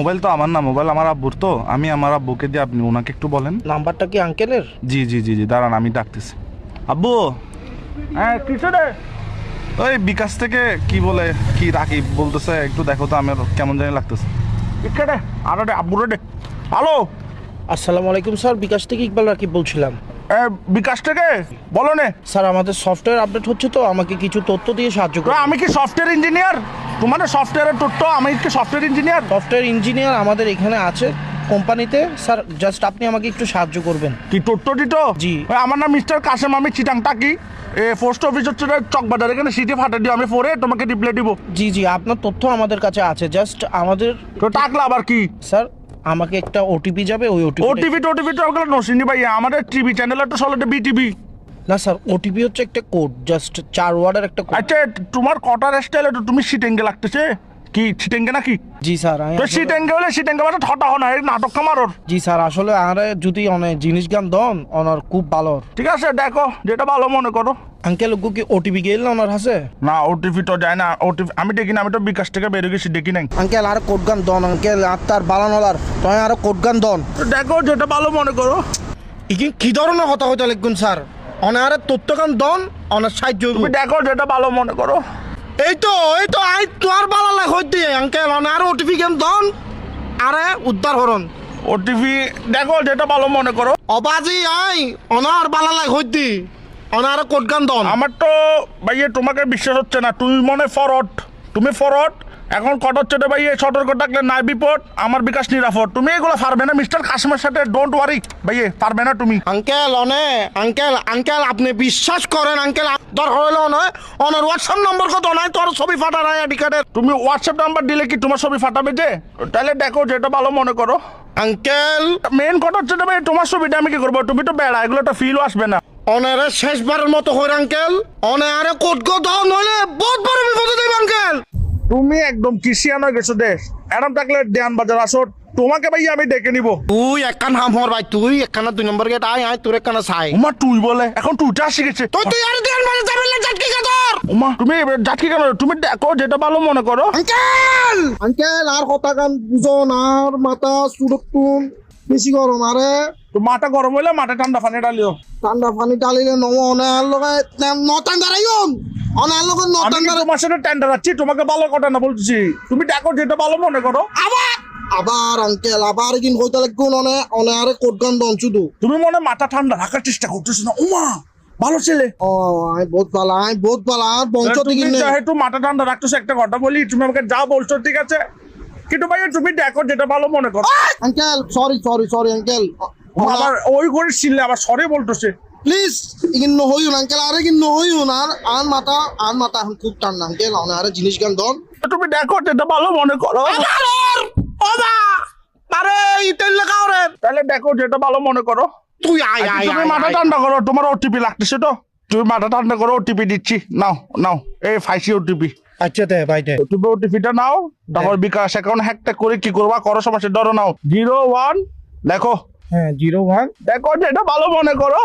Mobile তো আমার না, মোবাইল আমার আব্বুর, তো আমি আমার আব্বুকে দিয়ে আপনি ওনাকে একটু বলেন। নাম্বারটা কি আঙ্কেলের? জি জি জি জি, দাঁড়ান আমি ডাকতেছি। আব্বু, হ্যাঁ কিছু রে, ওই বিকাশ থেকে কি বলে কি রাকিব বলতেছে, একটু দেখো তো, আমার কেমন জানি লাগতেছে। রে আরে রে আব্বু রে। হ্যালো, আসসালামু আলাইকুম স্যার, বিকাশ থেকে ইকবাল রাকিব বলছিলাম। বিকাশ থেকে বলো নে। স্যার আমাদের সফটওয়্যার আপডেট হচ্ছে, তো আমাকে কিছু তথ্য দিয়ে সাহায্য করুন। আমি কি সফটওয়্যার ইঞ্জিনিয়ার? তোমার সফটওয়্যারের তথ্য, আমি কি সফটওয়্যার ইঞ্জিনিয়ার? সফটওয়্যার ইঞ্জিনিয়ার আমাদের এখানে আছে কোম্পানিতে। স্যার জাস্ট আপনি আমাকে একটু সাহায্য করবেন। কি তথ্য দিত? জি। আমার নাম মিস্টার কাসেম, আমি চিটাংটা কি পোস্ট অফিস হচ্ছে চকবাজার, এখানে সিটি ফাটা দিও, আমি পরে তোমাকে রিপ্লাই দিব। জি জি, আপনার তথ্য আমাদের কাছে আছে, জাস্ট আমাদের তো টাকলা আবার কি? স্যার আমাকে একটা ওটিপি যাবে, ওই ওটিভি তো ওগুলো নসিনি ভাই, আমাদের টিভি চ্যানেল তো চলে বিটিভি। না স্যার, ওটিপি হচ্ছে একটা কোড, জাস্ট 4 ওয়ার্ডের একটা কোড। আচ্ছা, তোমার কটার স্টাইলে তো তুমি সিটেঙ্গে লাগতেছে, কি সিটেঙ্গে নাকি? জি স্যার, তো সিটেঙ্গে হলে সিটেঙ্গে মানে ঠটা হনা, এই নাটক কামারর। জি স্যার, আসলে আরে যদি অনেক জিনিস গান দন অনার খুব ভালো। ঠিক আছে, দেখো যেটা ভালো মনে করো। আঙ্কেল ওগু কি ওটিপি গেল না ওনার হাসে? না, ওটিভি তো যায় না, ওটিভি আমি দেখি না, আমি তো বিকাশ থেকে বেরিয়ে গেছি, দেখি নাই। আঙ্কেল আর কোড গান দন, আঙ্কেল আর তার বালানলার তয় আর কোড গান দন। দেখো যেটা ভালো মনে করো। ইকি কি ধরনের হতা হইতে লিখুন স্যার, অনার তথ্য গান দন, অনার সাহায্য। তুমি দেখো যেটা ভালো মনে করো। এই তো আই তোর বালা লাগ হইতে আঙ্কেল অনার ওটিপি গেম দন, আরে উদ্ধার হরন। ওটিভি দেখো যেটা ভালো মনে করো। অবাজি আই অনার বালা লাগ হইতে অনার কোড গান দন। আমার তো ভাইয়ে তোমাকে বিশ্বাস হচ্ছে না, তুমি মনে ফরওয়ার্ড, তুমি ফরওয়ার্ড। এখন কট হচ্ছে রে ভাইয়ে, সতর্ক থাকলে নাই বিপদ, আমার বিকাশ নিরাপদ। তুমি এগুলো পারবে না মিস্টার কাসিমের সাথে, ডোন্ট ওয়ারি ভাইয়ে, পারবে না তুমি। আঙ্কেল আঙ্কেল আপনি বিশ্বাস করেন আঙ্কেল, দরকার হলো নয় অনার হোয়াটসঅ্যাপ নম্বর কত নয়, তোর ছবি ফাটা নাই আইডি কার্ডের। তুমি হোয়াটসঅ্যাপ নাম্বার দিলে কি তোমার ছবি ফাটাবে যে? তাহলে দেখো যেটা ভালো মনে করো। আঙ্কেল মেন কথা হচ্ছে রে ভাই, তোমার ছবিটা আমি কি করবো? তুমি তো বেড়া, এগুলো তো ফিলও আসবে না। অনারে শেষবারের মতো হইর আঙ্কেল, অনারে কোড গো দাও নইলে বহুত বড় বিপদে দেব আঙ্কেল। তুমি একদম কিসিয়ান হয়ে গেছো দেশ, এরম থাকলে দেয়ান বাজার আসো, তোমাকে ভাই আমি ডেকে নিবো। তুই একখান হাম হর ভাই, তুই একখানা 2 নম্বর গেট আয় তোর একখানা ছাই। উমা তুই বলে, এখন তুইটা শিখেছে। তুই আর দেন মানে যাবেন জাটকি কা তোর। উমা তুমি যাচ্ছি কেন? তুমি দেখো যেটা ভালো মনে করো। আঙ্কেল আর কথা গান বুঝো না, আর মাথা সুরক্ষণ বেশি গরম, আরে তো মাথা গরম হইলে মাথা ঠান্ডা পানি ডালিও। ঠান্ডা পানি ডালিলে নম অনার লগে নটান দাঁড়াইম, অনার লগে আমি নটান কি দাঁড়াই। তোমার সাথে টেন্ডার আছি, তোমাকে ভালো কথা না বলছি। তুমি দেখো যেটা ভালো মনে করো। আবার আঙ্কেল আবার কিন কইতে লাগুন অনে আরে কোড গান দন শুধু। তুমি মনে মাথা ঠান্ডা রাখার চেষ্টা করতেছো না। উমা ভালো ছেলে। ও আই বহুত ভালো আর বংশ থেকে তুমি যেহেতু মাথা ঠান্ডা রাখতেছো, একটা কথা বলি, তুমি আমাকে যা বলছো ঠিক আছে, কিন্তু ভাই তুমি দেখো যেটা ভালো মনে করো। আঙ্কেল সরি আঙ্কেল, আবার ওই করে ছিললে আবার সরে বলতেছে। প্লিজ ইগিন নহইউন আঙ্কেল, আরে কিন নহইউন আর মাথা এখন খুব ঠান্ডা আঙ্কেল, অনে আরে জিনিস গান দন। তুমি দেখো যেটা ভালো মনে করো। আরে ইতেল লাগাও রে। তাহলে দেখো যেটা ভালো মনে করো। তুই আয় তুমি মাথা ঠান্ডা করো, তোমার ওটিপি লাগতেছে তো, তুমি মাথা ঠান্ডা করো, ওটিপি দিচ্ছি, নাও এই ফাইসি ওটিপি। আচ্ছা দে ভাই দে। তুমি ওটিপিটা নাও, তারপর বিকাশ অ্যাকাউন্ট হ্যাকটা করে কি করবা করো, সমস্যা ধরো নাও 01 দেখো। হ্যাঁ 01 দেখো যেটা ভালো মনে করো।